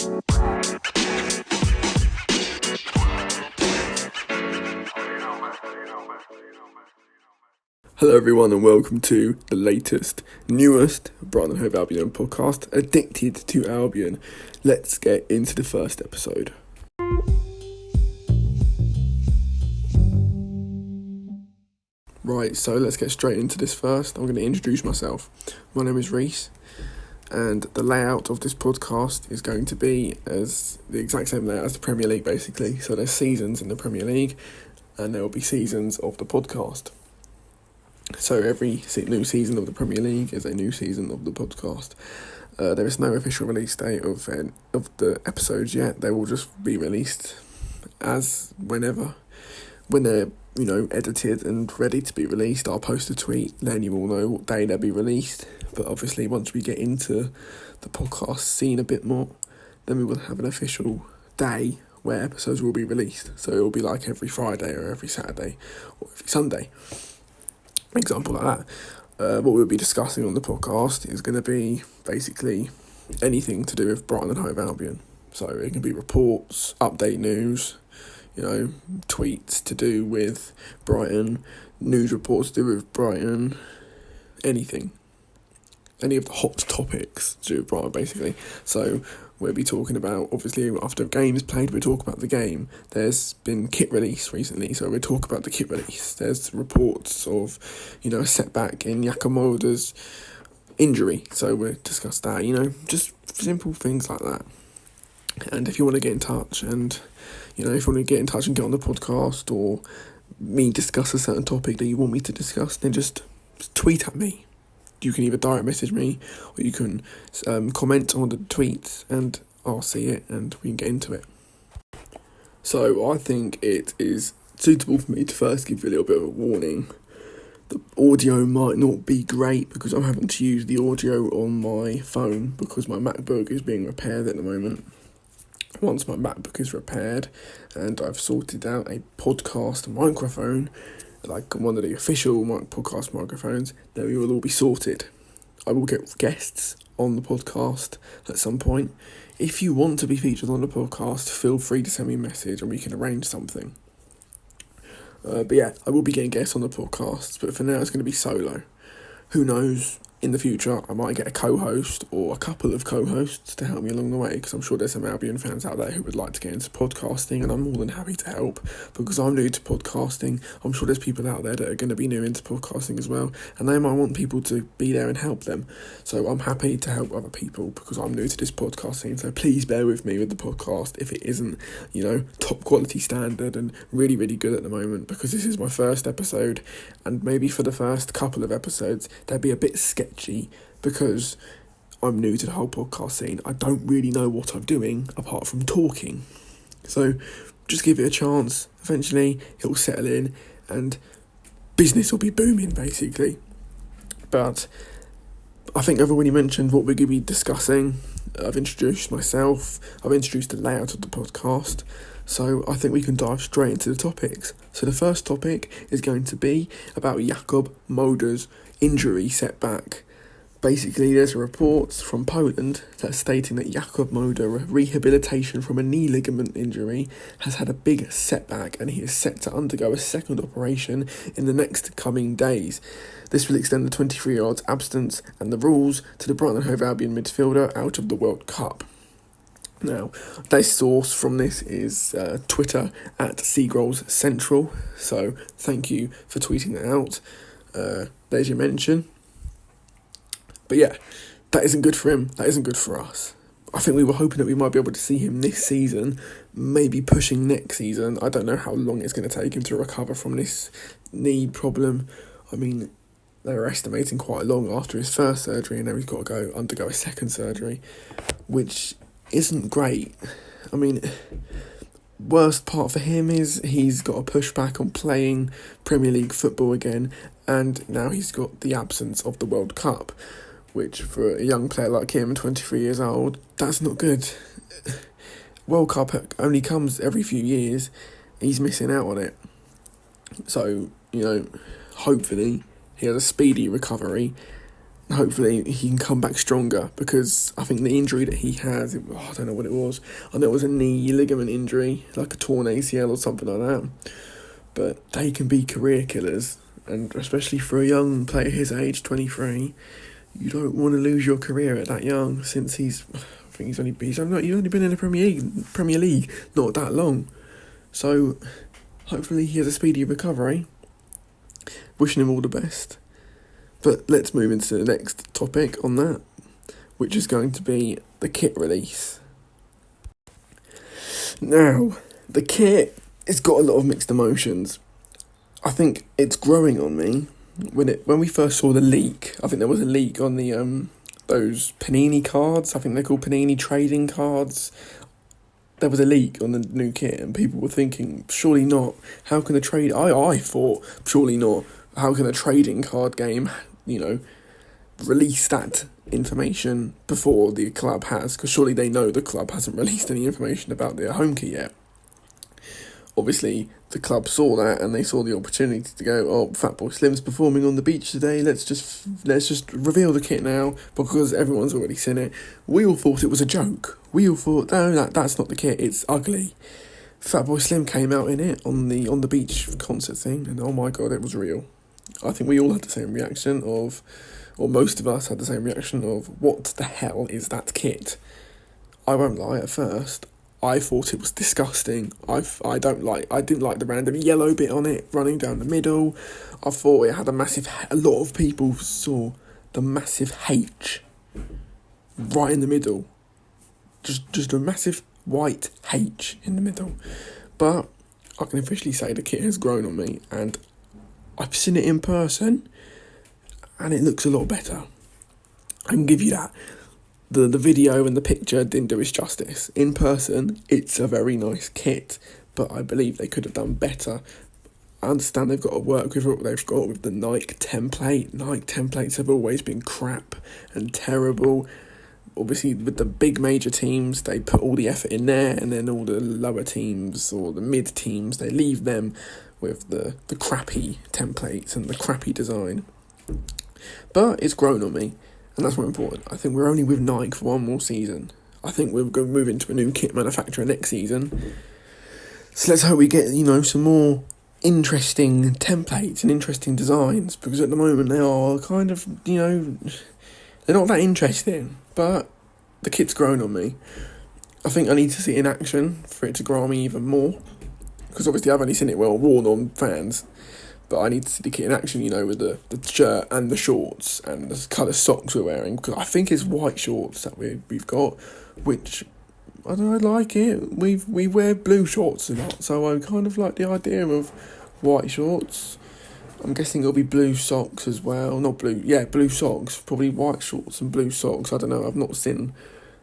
Hello everyone and welcome to the latest, newest Brighton and Hove Albion podcast, Addicted to Albion. Let's get into the first episode. Right, so let's get straight into this first. I'm going to introduce myself. My name is Reese, and the layout of this podcast is going to be as the exact same layout as the Premier League basically. So there's seasons in the Premier League and there will be seasons of the podcast. So every new season of the Premier League is a new season of the podcast. There is no official release date of the episodes yet. They will just be released as whenever. When they're, edited and ready to be released, I'll post a tweet letting you all know what day they'll be released. But obviously once we get into the podcast scene a bit more, then we will have an official day where episodes will be released. So it will be like every Friday or every Saturday or every Sunday. Example like that. What we'll be discussing on the podcast is going to be basically anything to do with Brighton and Hove Albion. So it can be reports, update news, tweets to do with Brighton, news reports to do with Brighton, anything. Any of the hot topics to do with Brighton, basically. So we'll be talking about, obviously, after a game is played, we'll talk about the game. There's been kit release recently, so we'll talk about the kit release. There's reports of, a setback in Yakamoda's injury, so we'll discuss that, just simple things like that. And if you want to get in touch and, if you want to get in touch and get on the podcast or me discuss a certain topic that you want me to discuss, then just tweet at me. You can either direct message me or you can comment on the tweets and I'll see it and we can get into it. So I think it is suitable for me to first give you a little bit of a warning. The audio might not be great because I'm having to use the audio on my phone because my MacBook is being repaired at the moment. Once my MacBook is repaired and I've sorted out a podcast microphone, like one of the official podcast microphones, then we will all be sorted. I will get guests on the podcast at some point. If you want to be featured on the podcast, feel free to send me a message and we can arrange something. But yeah, I will be getting guests on the podcast, but for now it's going to be solo. Who knows? In the future, I might get a co-host or a couple of co-hosts to help me along the way, because I'm sure there's some Albion fans out there who would like to get into podcasting, and I'm more than happy to help because I'm new to podcasting. I'm sure there's people out there that are going to be new into podcasting as well, and they might want people to be there and help them. So I'm happy to help other people because I'm new to this podcasting. So please bear with me with the podcast if it isn't, top quality standard and really, really good at the moment, because this is my first episode, and maybe for the first couple of episodes they'll be a bit sketchy because I'm new to the whole podcast scene. I don't really know what I'm doing apart from talking. So just give it a chance. Eventually it will settle in and business will be booming basically. But I think I've already mentioned what we're going to be discussing. I've introduced myself. I've introduced the layout of the podcast. So I think we can dive straight into the topics. So the first topic is going to be about Jakub Moder's injury setback. Basically, there's reports from Poland that's stating that Jakub Moder, rehabilitation from a knee ligament injury, has had a big setback and he is set to undergo a second operation in the next coming days. This will extend the 23-year-old's absence and the rules to the Brighton and Hove Albion midfielder out of the World Cup. Now, the source from this is Twitter at Seagrolls Central, so thank you for tweeting that out. There's your mention. But yeah, that isn't good for him. That isn't good for us. I think we were hoping that we might be able to see him this season, maybe pushing next season. I don't know how long it's going to take him to recover from this knee problem. I mean, they were estimating quite long after his first surgery, and now he's got to undergo a second surgery, which isn't great. I mean, worst part for him is he's got a pushback on playing Premier League football again, and now he's got the absence of the World Cup, which for a young player like him, 23 years old, that's not good. World Cup only comes every few years. He's missing out on it. So, hopefully he has a speedy recovery hopefully he can come back stronger, because I think the injury that he has, I don't know what it was. I know it was a knee ligament injury, like a torn ACL or something like that. But they can be career killers, and especially for a young player his age, 23, you don't want to lose your career at that young. Since he's only been in the Premier League not that long, so hopefully he has a speedy recovery. Wishing him all the best. But let's move into the next topic on that, which is going to be the kit release. Now, the kit has got a lot of mixed emotions. I think it's growing on me. When we first saw the leak, I think there was a leak on the those Panini cards. I think they're called Panini trading cards. There was a leak on the new kit, and people were thinking, surely not. How can a trade? I thought, surely not. How can a trading card game, release that information before the club has? Because surely they know the club hasn't released any information about their home kit yet. Obviously, the club saw that, and they saw the opportunity to go, oh, Fatboy Slim's performing on the beach today, let's just reveal the kit now, because everyone's already seen it. We all thought it was a joke. We all thought, no, that's not the kit, it's ugly. Fatboy Slim came out in it on the beach concert thing, and oh my god, it was real. I think we all had the same reaction or most of us had the same reaction of, what the hell is that kit? I won't lie, at first, I thought it was disgusting. I didn't like the random yellow bit on it running down the middle. I thought it had a lot of people saw the massive H right in the middle. Just a massive white H in the middle. But I can officially say the kit has grown on me, and I've seen it in person, and it looks a lot better. I can give you that. The video and the picture didn't do its justice. In person, it's a very nice kit, but I believe they could have done better. I understand they've got to work with what they've got with the Nike template. Nike templates have always been crap and terrible. Obviously, with the big major teams, they put all the effort in there, and then all the lower teams or the mid teams, they leave them with the crappy templates and the crappy design. But it's grown on me, and that's more important. I think we're only with Nike for one more season. I think we're going to move into a new kit manufacturer next season. So let's hope we get, some more interesting templates and interesting designs, because at the moment they are kind of, they're not that interesting. But the kit's grown on me. I think I need to see it in action for it to grow on me even more, because obviously I've only seen it worn on fans. But I need to see the kit in action, with the shirt and the shorts and the colour socks we're wearing. Because I think it's white shorts that we've got, which, I don't know, I like it. We wear blue shorts a lot, so I kind of like the idea of white shorts. I'm guessing it'll be blue socks as well. Not blue, blue socks. Probably white shorts and blue socks. I don't know, I've not seen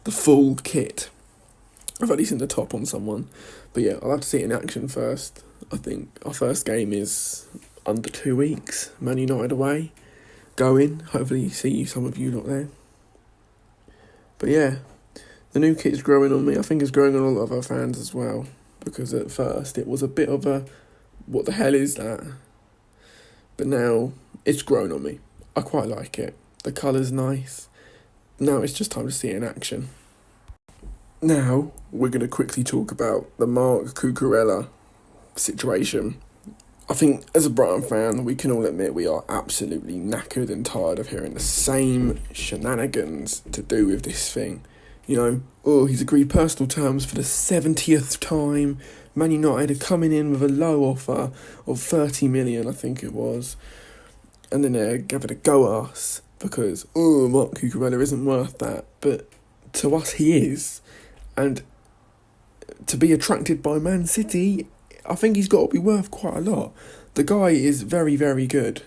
the full kit. I've only seen the top on someone. But yeah, I'll have to see it in action first. I think our first game is under 2 weeks. Man United away. Going. Hopefully see some of you lot there. But yeah, the new kit's growing on me. I think it's growing on a lot of our fans as well. Because at first it was a bit of a, what the hell is that? But now it's grown on me. I quite like it. The colour's nice. Now it's just time to see it in action. Now we're going to quickly talk about the Marc Cucurella situation. I think as a Brighton fan, we can all admit we are absolutely knackered and tired of hearing the same shenanigans to do with this thing. He's agreed personal terms for the 70th time. Man United are coming in with a low offer of 30 million, I think it was. And then they're having a go at us because, Marc Cucurella isn't worth that. But to us, he is. And to be attracted by Man City, I think he's got to be worth quite a lot. The guy is very, very good.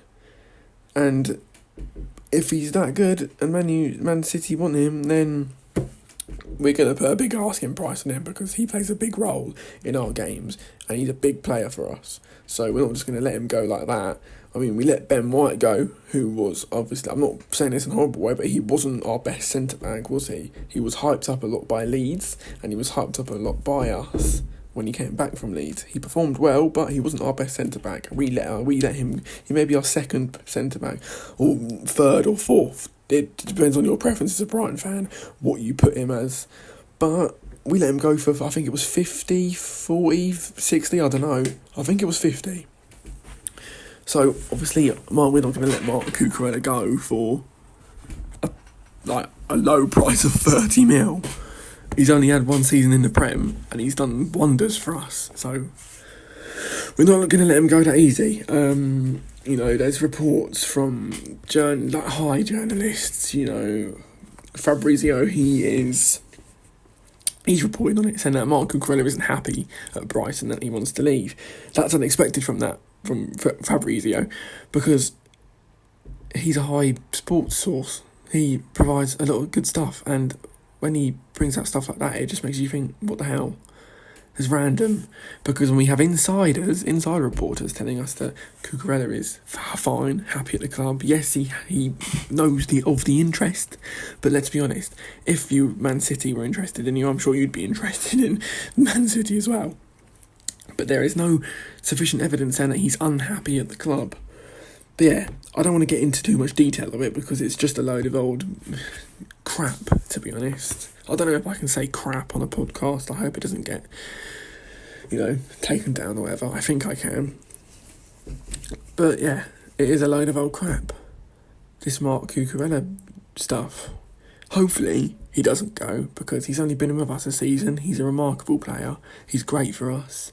And if he's that good and Man City want him, then we're going to put a big asking price on him, because he plays a big role in our games and he's a big player for us. So we're not just going to let him go like that. I mean, we let Ben White go, who was, obviously, I'm not saying this in a horrible way, but he wasn't our best centre-back, was he? He was hyped up a lot by Leeds, and he was hyped up a lot by us when he came back from Leeds. He performed well, but he wasn't our best centre-back. We let him, he may be our second centre-back, or third or fourth, it depends on your preference as a Brighton fan, what you put him as. But we let him go for, I think it was 50, 40, 60, I don't know. I think it was 50. So, obviously, we're not going to let Mark Cucurella go for a low price of 30 mil. He's only had one season in the Prem, and he's done wonders for us. So, we're not going to let him go that easy. There's reports from high journalists, Fabrizio, he's reporting on it, saying that Mark Cucurella isn't happy at Brighton, that he wants to leave. That's unexpected from Fabrizio, because he's a high sports source. He provides a lot of good stuff, and when he brings out stuff like that, it just makes you think, what the hell? It's random, because when we have inside reporters telling us that Cucurella is fine, happy at the club. Yes, he knows of the interest, but let's be honest, if Man City were interested in you, I'm sure you'd be interested in Man City as well. But there is no sufficient evidence saying that he's unhappy at the club. But yeah, I don't want to get into too much detail of it, because it's just a load of old crap, to be honest. I don't know if I can say crap on a podcast. I hope it doesn't get, taken down or whatever. I think I can. But yeah, it is a load of old crap. This Mark Cucurella stuff. Hopefully he doesn't go, because he's only been with us a season. He's a remarkable player. He's great for us.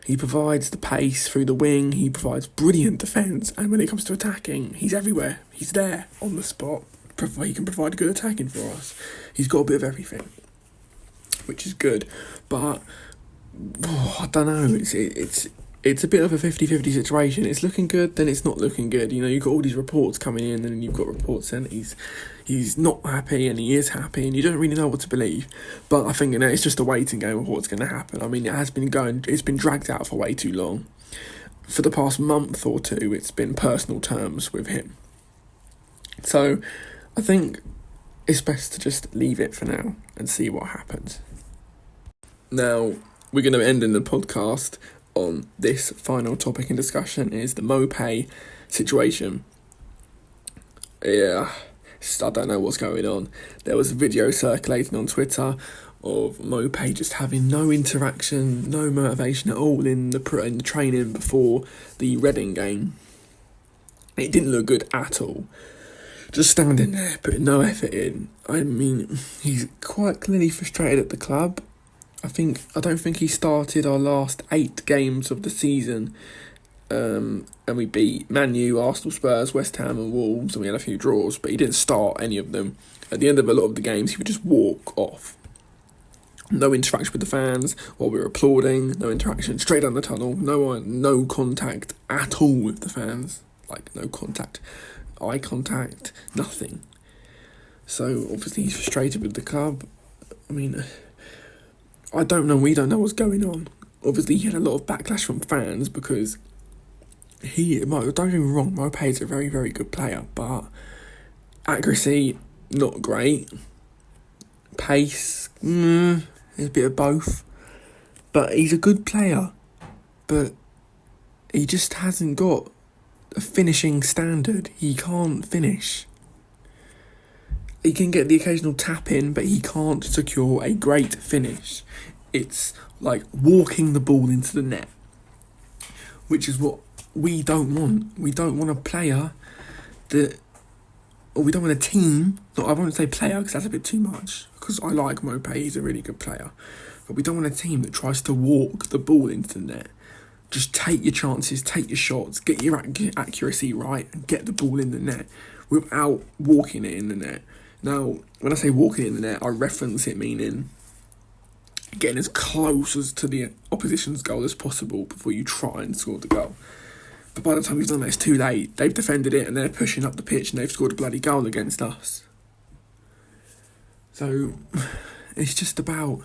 He provides the pace through the wing. He provides brilliant defence. And when it comes to attacking, he's everywhere. He's there on the spot. He can provide good attacking for us. He's got a bit of everything, which is good. But I don't know. It's a bit of a 50-50 situation. It's looking good, then it's not looking good. You've got all these reports coming in, and you've got reports saying that he's not happy and he is happy, and you don't really know what to believe. But I think it's just a waiting game of what's going to happen. I mean, it's been dragged out for way too long. For the past month or two, it's been personal terms with him. So I think it's best to just leave it for now and see what happens. Now, we're going to end in the podcast on this final topic in discussion, is the Mopay situation. Yeah, I don't know what's going on. There was a video circulating on Twitter of Mopay just having no interaction, no motivation at all in the training before the Reading game. It didn't look good at all. Just standing there, putting no effort in. I mean, he's quite clearly frustrated at the club. I don't think he started our last 8 games of the season, and we beat Man U, Arsenal, Spurs, West Ham and Wolves, and we had a few draws, but he didn't start any of them. At the end of a lot of the games, he would just walk off. No interaction with the fans while we were applauding, no interaction, straight down the tunnel, no contact at all with the fans, no contact, eye contact, nothing. So obviously he's frustrated with the club. I mean, we don't know what's going on. Obviously he had a lot of backlash from fans because don't get me wrong, Mopay is a very, very good player, but accuracy, not great. Pace, there's a bit of both. But he's a good player, but he just hasn't got a finishing standard. He can't finish. He can get the occasional tap in, but he can't secure a great finish. It's like walking the ball into the net, which is what we don't want. We don't want a player or we don't want a team. I won't say player because that's a bit too much, because I like Mopay, he's a really good player. But we don't want a team that tries to walk the ball into the net. Just take your chances, take your shots, get your accuracy right, and get the ball in the net without walking it in the net. Now, when I say walking it in the net, I reference it meaning getting as close as to the opposition's goal as possible before you try and score the goal. But by the time you've done that, it's too late. They've defended it and they're pushing up the pitch and they've scored a bloody goal against us. So, it's just about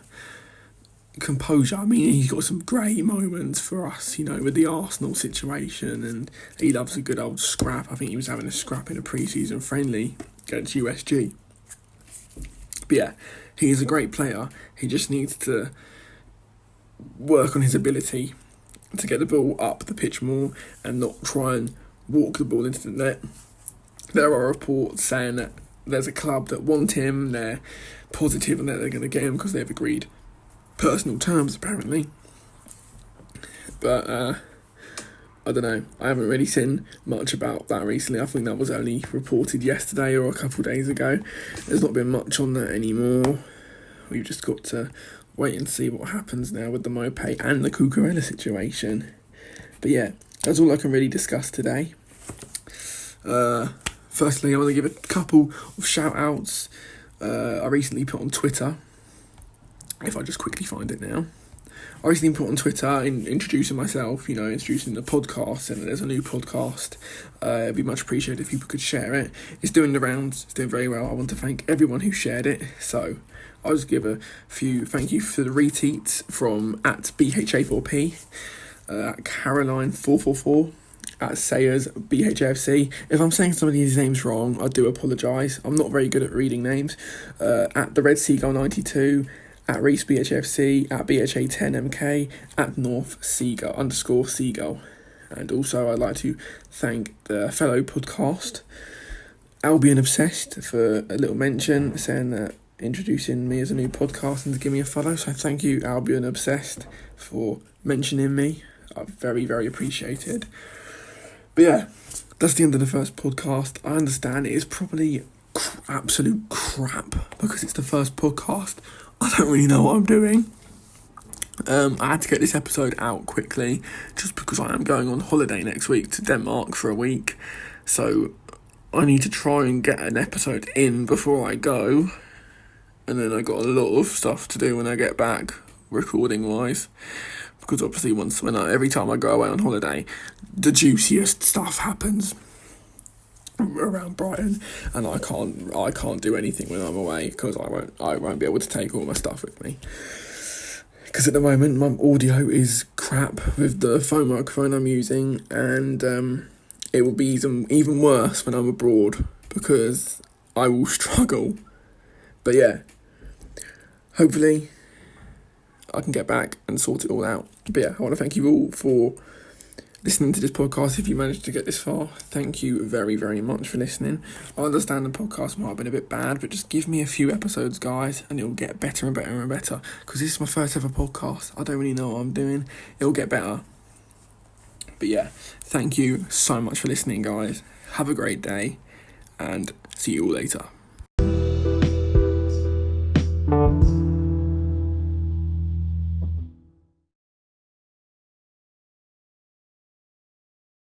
composure. I mean, he's got some great moments for us, with the Arsenal situation, and he loves a good old scrap. I think he was having a scrap in a pre-season friendly against USG. But yeah, he is a great player. He just needs to work on his ability to get the ball up the pitch more and not try and walk the ball into the net. There are reports saying that there's a club that want him, they're positive and that they're going to get him because they've agreed personal terms apparently. But I don't know, I haven't really seen much about that recently. I think that was only reported yesterday or a couple of days ago. There's not been much on that anymore. We've just got to wait and see what happens now with the Mopé and the Cucurella situation. But yeah, that's all I can really discuss today. Firstly, I want to give a couple of shout outs. I recently put on Twitter, if I just quickly find it now. I recently put on Twitter introducing myself, introducing the podcast, and there's a new podcast. It'd be much appreciated if people could share it. It's doing the rounds, it's doing very well. I want to thank everyone who shared it. So I'll just give a few thank you for the retweets from at BHA4P, at Caroline444, at Sayers BHFC. If I'm saying some of these names wrong, I do apologise. I'm not very good at reading names. At the Red Seagull 92, at Reese BHFC, at BHA10MK, at North Seagull _Seagull. And also I'd like to thank the fellow podcast, Albion Obsessed, for a little mention, saying that introducing me as a new podcast and to give me a follow. So thank you, Albion Obsessed, for mentioning me. I'm very, very appreciated. But yeah, that's the end of the first podcast. I understand it is probably absolute crap because it's the first podcast. I don't really know what I'm doing. I had to get this episode out quickly just because I am going on holiday next week to Denmark for a week. So I need to try and get an episode in before I go. And then I got a lot of stuff to do when I get back, recording wise. Because obviously every time I go away on holiday, the juiciest stuff happens around Brighton, and I can't do anything when I'm away because I won't be able to take all my stuff with me. Because at the moment my audio is crap with the phone microphone I'm using, and it will be even worse when I'm abroad because I will struggle. But yeah, hopefully I can get back and sort it all out. But yeah, I want to thank you all for listening to this podcast. If you managed to get this far, thank you very, very much for listening. I understand the podcast might have been a bit bad, but just give me a few episodes, guys, and it'll get better and better and better. Because this is my first ever podcast. I don't really know what I'm doing. It'll get better. But yeah, thank you so much for listening, guys. Have a great day, and see you all later.